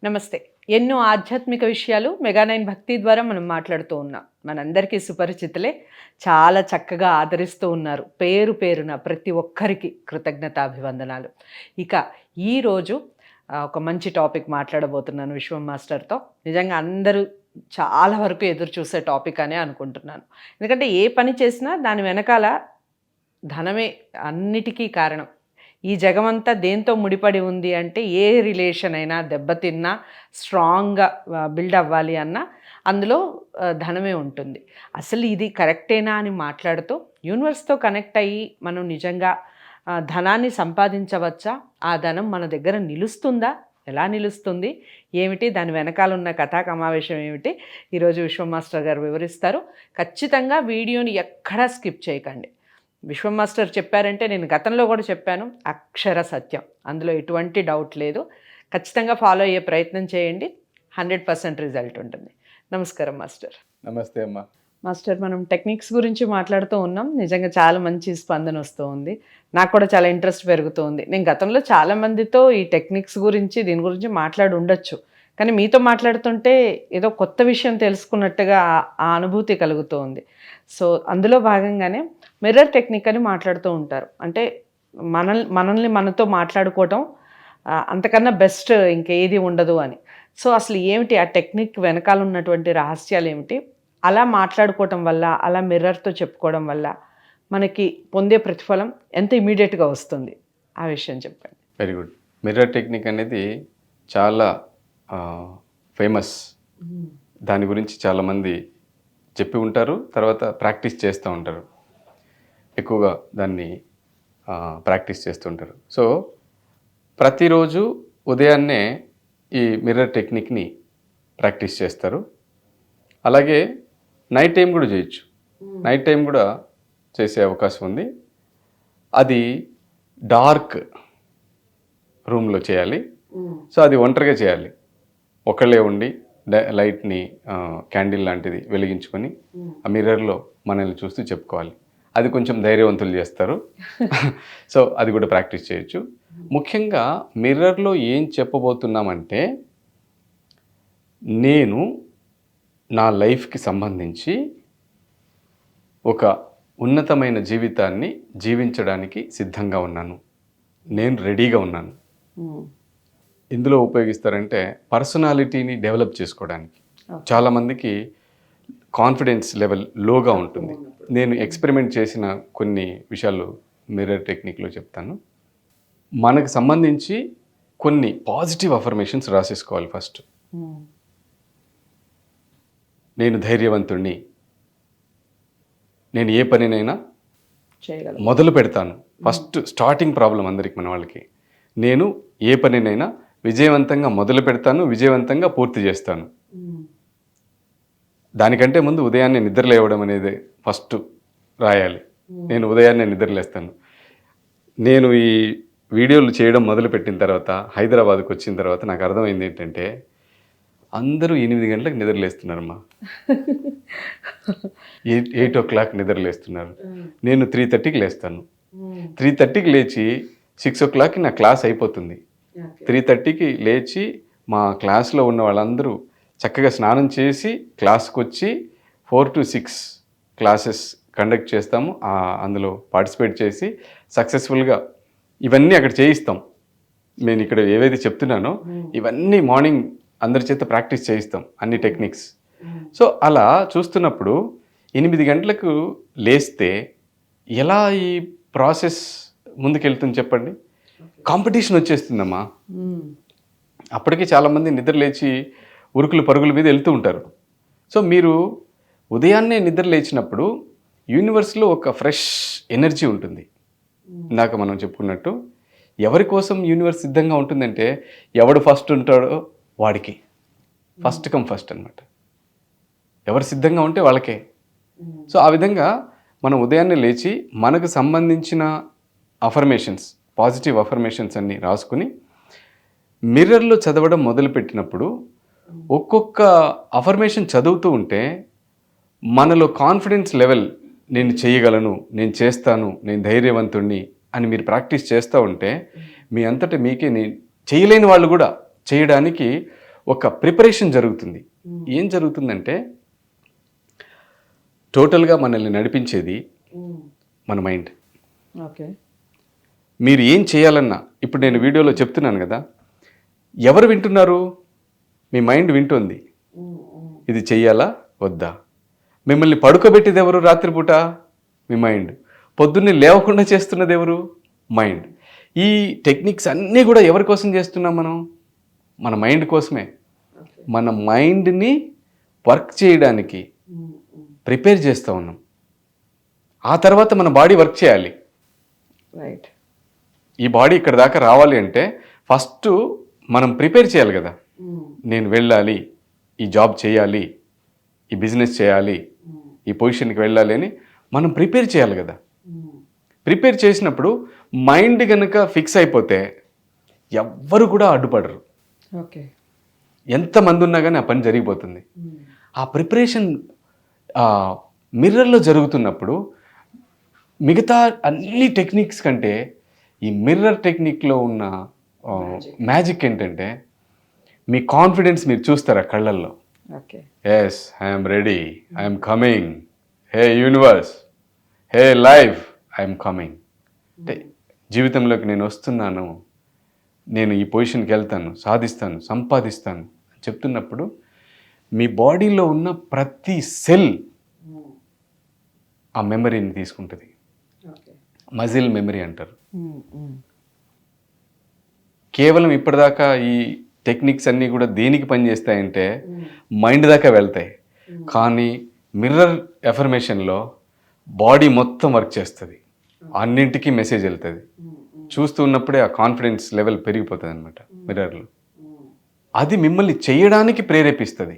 నమస్తే. ఎన్నో ఆధ్యాత్మిక విషయాలు మెగా9 భక్తి ద్వారా మనం మాట్లాడుతూ ఉన్నాం. మనందరికీ సుపరిచితులే. చాలా చక్కగా ఆదరిస్తూ ఉన్నారు. పేరు పేరున ప్రతి ఒక్కరికి కృతజ్ఞతాభివందనాలు. ఇక ఈరోజు ఒక మంచి టాపిక్ మాట్లాడబోతున్నాను విశ్వం మాస్టర్‌తో. నిజంగా అందరూ చాలా వరకు ఎదురు చూసే టాపిక్ అనే అనుకుంటున్నాను. ఎందుకంటే ఏ పని చేసినా దాని వెనకాల ధనమే అన్నిటికీ కారణం. ఈ జగమంతా దేంతో ముడిపడి ఉంది అంటే ఏ రిలేషన్ అయినా దెబ్బతిన్నా స్ట్రాంగ్గా బిల్డ్ అవ్వాలి అన్నా అందులో ధనమే ఉంటుంది. అసలు ఇది కరెక్టేనా అని మాట్లాడుతూ యూనివర్స్తో కనెక్ట్ అయ్యి మనం నిజంగా ధనాన్ని సంపాదించవచ్చా? ఆ ధనం మన దగ్గర నిలుస్తుందా? ఎలా నిలుస్తుంది? ఏమిటి దాని వెనకాల ఉన్న కథా సమావేశం ఏమిటి? ఈరోజు విశ్వం మాస్టర్ గారు వివరిస్తారు. ఖచ్చితంగా వీడియోని ఎక్కడా స్కిప్ చేయకండి. విశ్వం మాస్టర్ చెప్పారంటే నేను గతంలో కూడా చెప్పాను, అక్షర సత్యం, అందులో ఎటువంటి డౌట్ లేదు. ఖచ్చితంగా ఫాలో అయ్యే ప్రయత్నం చేయండి, 100% రిజల్ట్ ఉంటుంది. నమస్కారం మాస్టర్. నమస్తే అమ్మా. మాస్టర్, మనం టెక్నిక్స్ గురించి మాట్లాడుతూ ఉన్నాం. నిజంగా చాలా మంచి స్పందన వస్తూ ఉంది. నాకు కూడా చాలా ఇంట్రెస్ట్ పెరుగుతూ ఉంది. నేను గతంలో చాలామందితో ఈ టెక్నిక్స్ గురించి దీని గురించి మాట్లాడి ఉండొచ్చు, కానీ మీతో మాట్లాడుతుంటే ఏదో కొత్త విషయం తెలుసుకున్నట్టుగా ఆ అనుభూతి కలుగుతూ ఉంది. సో అందులో భాగంగానే మిర్రర్ టెక్నిక్ అని మాట్లాడుతూ ఉంటారు. అంటే మనల్ని మనతో మాట్లాడుకోవటం అంతకన్నా బెస్ట్ ఇంకేది ఉండదు అని. సో అసలు ఏమిటి ఆ టెక్నిక్ వెనకాల ఉన్నటువంటి రహస్యాలు ఏమిటి? అలా మాట్లాడుకోవటం వల్ల, అలా మిర్రర్తో చెప్పుకోవడం వల్ల మనకి పొందే ప్రతిఫలం ఎంత ఇమీడియట్గా వస్తుంది? ఆ విషయం చెప్పండి. Very good. మిర్రర్ టెక్నిక్ అనేది చాలా ఫేమస్. దాని గురించి చాలామంది చెప్పి ఉంటారు, తర్వాత ప్రాక్టీస్ చేస్తూ ఉంటారు. ఎక్కువగా దాన్ని ప్రాక్టీస్ చేస్తుంటారు. సో ప్రతిరోజు ఉదయాన్నే ఈ మిర్రర్ టెక్నిక్ని ప్రాక్టీస్ చేస్తారు. అలాగే నైట్ టైం కూడా చేయొచ్చు. నైట్ టైం కూడా చేసే అవకాశం ఉంది. అది డార్క్ రూమ్లో చేయాలి. సో అది ఒంటరిగా చేయాలి. ఒకళ్ళే ఉండి లైట్ని క్యాండిల్ లాంటిది వెలిగించుకొని ఆ మిర్రర్లో మనల్ని చూస్తూ చెప్పుకోవాలి. అది కొంచెం ధైర్యవంతులు చేస్తారు. సో అది కూడా ప్రాక్టీస్ చేయొచ్చు. ముఖ్యంగా మిర్రర్లో ఏం చెప్పబోతున్నామంటే, నేను నా లైఫ్కి సంబంధించి ఒక ఉన్నతమైన జీవితాన్ని జీవించడానికి సిద్ధంగా ఉన్నాను, నేను రెడీగా ఉన్నాను. ఇందులో ఉపయోగిస్తారంటే పర్సనాలిటీని డెవలప్ చేసుకోవడానికి. చాలామందికి కాన్ఫిడెన్స్ లెవెల్ లోగా ఉంటుంది. నేను ఎక్స్పెరిమెంట్ చేసిన కొన్ని విషయాలు మిర్రర్ టెక్నిక్లో చెప్తాను. మనకు సంబంధించి కొన్ని పాజిటివ్ అఫర్మేషన్స్ రాసేసుకోవాలి. ఫస్ట్, నేను ధైర్యవంతుణ్ణి, నేను ఏ పనినైనా మొదలు పెడతాను. ఫస్ట్ స్టార్టింగ్ ప్రాబ్లం అందరికి, మన వాళ్ళకి. నేను ఏ పనినైనా విజయవంతంగా మొదలు పెడతాను, విజయవంతంగా పూర్తి చేస్తాను. దానికంటే ముందు ఉదయాన్నే నిద్రలేవడం అనేది ఫస్ట్ రాయాలి. నేను ఉదయాన్నే నిద్రలేస్తాను. నేను ఈ వీడియోలు చేయడం మొదలుపెట్టిన తర్వాత, హైదరాబాద్కి వచ్చిన తర్వాత నాకు అర్థమైంది ఏంటంటే, అందరూ 8 గంటలకు నిద్రలేస్తున్నారమ్మా. 8 o'clock నిద్రలేస్తున్నారు. నేను 3:30కి లేస్తాను. 3:30కి లేచి 6 o'clockకి నా క్లాస్ అయిపోతుంది. 3:30కి లేచి మా క్లాస్లో ఉన్న వాళ్ళందరూ చక్కగా స్నానం చేసి క్లాస్కి వచ్చి 4 to 6 క్లాసెస్ కండక్ట్ చేస్తాము. అందులో పార్టిసిపేట్ చేసి సక్సెస్ఫుల్గా ఇవన్నీ అక్కడ చేయిస్తాం. నేను ఇక్కడ ఏవైతే చెప్తున్నానో ఇవన్నీ మార్నింగ్ అందరి చేత ప్రాక్టీస్ చేయిస్తాం, అన్ని టెక్నిక్స్. సో అలా చూస్తున్నప్పుడు 8 గంటలకు లేస్తే ఎలా ఈ ప్రాసెస్ ముందుకెళ్తుంది చెప్పండి? కాంపిటీషన్ వచ్చేస్తుందమ్మా. అప్పటికి చాలామంది నిద్ర లేచి ఉరుకులు పరుగుల మీద వెళ్తూ ఉంటారు. సో మీరు ఉదయాన్నే నిద్ర లేచినప్పుడు యూనివర్స్లో ఒక ఫ్రెష్ ఎనర్జీ ఉంటుంది. ఇందాక మనం చెప్పుకున్నట్టు, ఎవరి కోసం యూనివర్స్ సిద్ధంగా ఉంటుందంటే, ఎవడు ఫస్ట్ ఉంటాడో వాడికి, ఫస్ట్ కమ్ ఫస్ట్ అనమాట. ఎవరు సిద్ధంగా ఉంటే వాళ్ళకే. సో ఆ విధంగా మనం ఉదయాన్నే లేచి మనకు సంబంధించిన అఫర్మేషన్స్, పాజిటివ్ అఫర్మేషన్స్ అన్నీ రాసుకుని మిర్రర్లో చదవడం మొదలుపెట్టినప్పుడు ఒక్కొక్క అఫర్మేషన్ చదువుతూ ఉంటే మనలో కాన్ఫిడెన్స్ లెవెల్, నేను చేయగలను, నేను చేస్తాను, నేను ధైర్యవంతుణ్ణి అని మీరు ప్రాక్టీస్ చేస్తూ ఉంటే మీ అంతటా మీకే చేయలేని వాళ్ళు కూడా చేయడానికి ఒక ప్రిపరేషన్ జరుగుతుంది. ఏం జరుగుతుందంటే టోటల్గా మనల్ని నడిపించేది మన మైండ్. ఓకే. మీరు ఏం చేయాలన్నా, ఇప్పుడు నేను వీడియోలో చెప్తున్నాను కదా, ఎవరు వింటున్నారు? మీ మైండ్ వింటుంది. ఇది చెయ్యాలా వద్దా? మిమ్మల్ని పడుకోబెట్టేది ఎవరు రాత్రిపూట? మీ మైండ్. పొద్దున్నే లేవకుండా చేస్తున్నది ఎవరు? మైండ్. ఈ టెక్నిక్స్ అన్నీ కూడా ఎవరి కోసం చేస్తున్నాం మనం? మన మైండ్ కోసమే. మన మైండ్ని వర్క్ చేయడానికి ప్రిపేర్ చేస్తూ ఉన్నాం. ఆ తర్వాత మన బాడీ వర్క్ చేయాలి. రైట్. ఈ బాడీ ఇక్కడ దాకా రావాలి అంటే ఫస్ట్ మనం ప్రిపేర్ చేయాలి కదా. నేను వెళ్ళాలి, ఈ జాబ్ చేయాలి, ఈ బిజినెస్ చేయాలి, ఈ పొజిషన్కి వెళ్ళాలి అని మనం ప్రిపేర్ చేయాలి కదా. ప్రిపేర్ చేసినప్పుడు మైండ్ కనుక ఫిక్స్ అయిపోతే ఎవ్వరు కూడా అడ్డుపడరు. ఓకే. ఎంతమంది ఉన్నా కానీ ఆ పని జరిగిపోతుంది. ఆ ప్రిపరేషన్ మిర్రర్లో జరుగుతున్నప్పుడు మిగతా అన్ని టెక్నిక్స్ కంటే ఈ మిర్రర్ టెక్నిక్లో ఉన్న మ్యాజిక్ ఏంటంటే మీ కాన్ఫిడెన్స్ మీరు చూస్తారా కళ్ళల్లో. Okay. Yes, I'm ready, I'm coming, hey universe, hey life, I'm coming. అంటే జీవితంలోకి నేను వస్తున్నాను, నేను ఈ పొజిషన్కి వెళ్తాను, సాధిస్తాను, సంపాదిస్తాను అని చెప్తున్నప్పుడు మీ బాడీలో ఉన్న ప్రతి సెల్ ఆ మెమరీని తీసుకుంటుంది. మజిల్ మెమరీ అంటారు. కేవలం ఇప్పటిదాకా ఈ టెక్నిక్స్ అన్నీ కూడా దేనికి పనిచేస్తాయంటే మైండ్ దాకా వెళ్తాయి. కానీ మిర్రర్ ఎఫర్మేషన్లో బాడీ మొత్తం వర్క్ చేస్తుంది, అన్నింటికీ మెసేజ్ వెళ్తుంది. చూస్తూ ఉన్నప్పుడే ఆ కాన్ఫిడెన్స్ లెవెల్ పెరిగిపోతుంది అనమాట మిర్రర్లో. అది మిమ్మల్ని చేయడానికి ప్రేరేపిస్తుంది.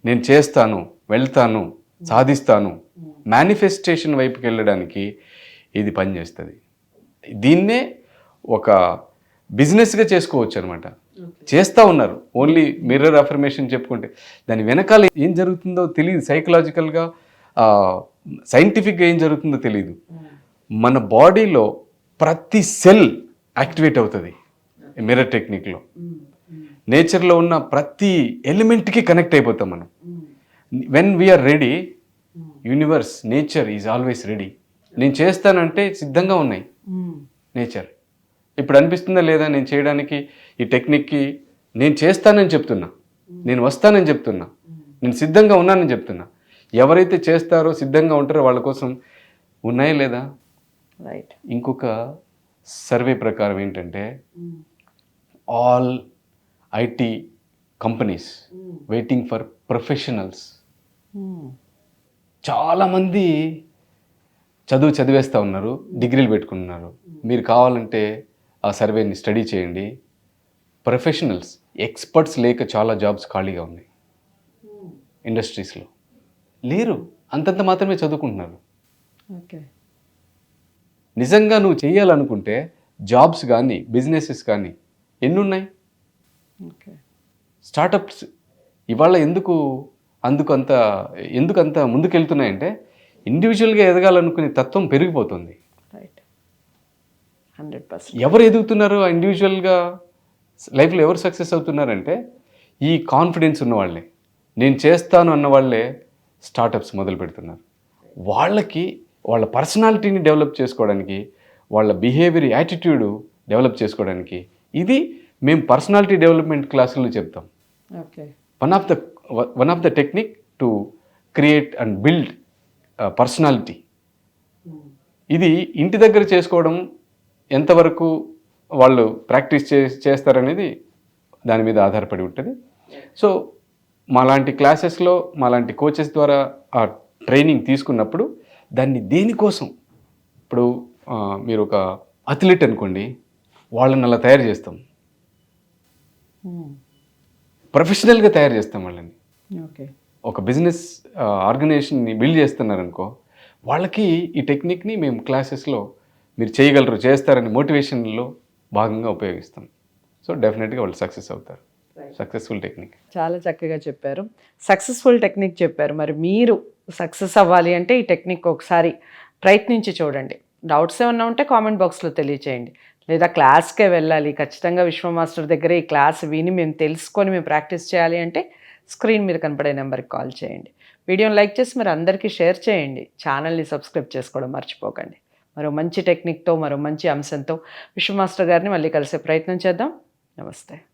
నేను చేస్తాను, వెళ్తాను, సాధిస్తాను, మేనిఫెస్టేషన్ వైపుకి వెళ్ళడానికి ఇది పనిచేస్తుంది. దీన్నే ఒక బిజినెస్గా చేసుకోవచ్చు అనమాట. చేస్తూ ఉన్నారు. ఓన్లీ మిర్రర్ అఫర్మేషన్ చెప్పుకుంటే దాని వెనకాల ఏం జరుగుతుందో తెలియదు. సైకలాజికల్గా సైంటిఫిక్గా ఏం జరుగుతుందో తెలియదు. మన బాడీలో ప్రతి సెల్ యాక్టివేట్ అవుతుంది మిర్రర్ టెక్నిక్లో. నేచర్లో ఉన్న ప్రతి ఎలిమెంట్కి కనెక్ట్ అయిపోతాం మనం. When we're ready, universe, nature is always ready. నేను చేస్తానంటే సిద్ధంగా ఉన్నాయి నేచర్. ఇప్పుడు అనిపిస్తుందా లేదా నేను చేయడానికి? ఈ టెక్నిక్కి నేను చేస్తానని చెప్తున్నా, నేను వస్తానని చెప్తున్నా, నేను సిద్ధంగా ఉన్నానని చెప్తున్నా. ఎవరైతే చేస్తారో, సిద్ధంగా ఉంటారో వాళ్ళ కోసం ఉన్నాయా లేదా? రైట్. ఇంకొక సర్వే ప్రకారం ఏంటంటే all IT companies waiting for professionals. చాలామంది చదివేస్తూ ఉన్నారు, డిగ్రీలు పెట్టుకుంటున్నారు. మీరు కావాలంటే ఆ సర్వేని స్టడీ చేయండి. ప్రొఫెషనల్స్, ఎక్స్పర్ట్స్ లేక చాలా జాబ్స్ ఖాళీగా ఉన్నాయి ఇండస్ట్రీస్లో. లేరు, అంతంత మాత్రమే చదువుకుంటున్నారు. ఓకే. నిజంగా నువ్వు చేయాలనుకుంటే జాబ్స్ కానీ బిజినెసెస్ కానీ ఎన్ని ఉన్నాయి? ఓకే. స్టార్టప్స్ ఇవాళ ఎందుకు అంత ముందుకెళ్తున్నాయంటే ఇండివిజువల్గా ఎదగాలనుకునే తత్వం పెరిగిపోతుంది. రైట్. 100%. ఎవరు ఎదుగుతున్నారు ఆ ఇండివిజువల్గా లైఫ్లో? ఎవరు సక్సెస్ అవుతున్నారంటే ఈ కాన్ఫిడెన్స్ ఉన్న వాళ్ళే, నేను చేస్తాను అన్న వాళ్ళే స్టార్టప్స్ మొదలు పెడుతున్నారు. వాళ్ళకి వాళ్ళ పర్సనాలిటీని డెవలప్ చేసుకోవడానికి, వాళ్ళ బిహేవియర్, యాటిట్యూడ్ డెవలప్ చేసుకోవడానికి ఇది మేము పర్సనాలిటీ డెవలప్మెంట్ క్లాసుల్లో చెప్తాం. Okay. One of the technique to create and build personality. ఇది ఇంటి దగ్గర చేసుకోవడం ఎంతవరకు వాళ్ళు ప్రాక్టీస్ చేస్తారనేది దాని మీద ఆధారపడి ఉంటుంది. సో మాలాంటి క్లాసెస్లో, మాలాంటి కోచెస్ ద్వారా ఆ ట్రైనింగ్ తీసుకున్నప్పుడు దాన్ని దేనికోసం, ఇప్పుడు మీరు ఒక అథ్లెట్ అనుకోండి, వాళ్ళని అలా తయారు చేస్తాం, ప్రొఫెషనల్గా తయారు చేస్తాం వాళ్ళని. ఓకే. ఒక బిజినెస్ ఆర్గనైజేషన్ని బిల్డ్ చేస్తున్నారనుకో, వాళ్ళకి ఈ టెక్నిక్ని మేము క్లాసెస్లో మీరు చేయగలరు, చేస్తారని మోటివేషన్లో భాగంగా ఉపయోగిస్తాం. సో డెఫినెట్గా వాళ్ళు సక్సెస్ అవుతారు. Successful technique. చాలా చక్కగా చెప్పారు. సక్సెస్ఫుల్ టెక్నిక్ చెప్పారు. మరి మీరు సక్సెస్ అవ్వాలి అంటే ఈ టెక్నిక్ ఒకసారి ప్రయత్నించి చూడండి. డౌట్స్ ఏమన్నా ఉంటే కామెంట్ బాక్స్లో తెలియచేయండి. లేదా క్లాస్కే వెళ్ళాలి, ఖచ్చితంగా విశ్వ మాస్టర్ దగ్గర ఈ క్లాస్ విని మేము తెలుసుకొని మేము ప్రాక్టీస్ చేయాలి అంటే స్క్రీన్ మీద కనపడే నెంబర్కి కాల్ చేయండి. వీడియోని లైక్ చేసి మరి అందరికీ షేర్ చేయండి. ఛానల్ని సబ్స్క్రైబ్ చేసుకోవడం మర్చిపోకండి. మరో మంచి టెక్నిక్తో మరో మంచి అంశంతో విశ్వ మాస్టర్ గారిని మళ్ళీ కలిసే ప్రయత్నం చేద్దాం. నమస్తే.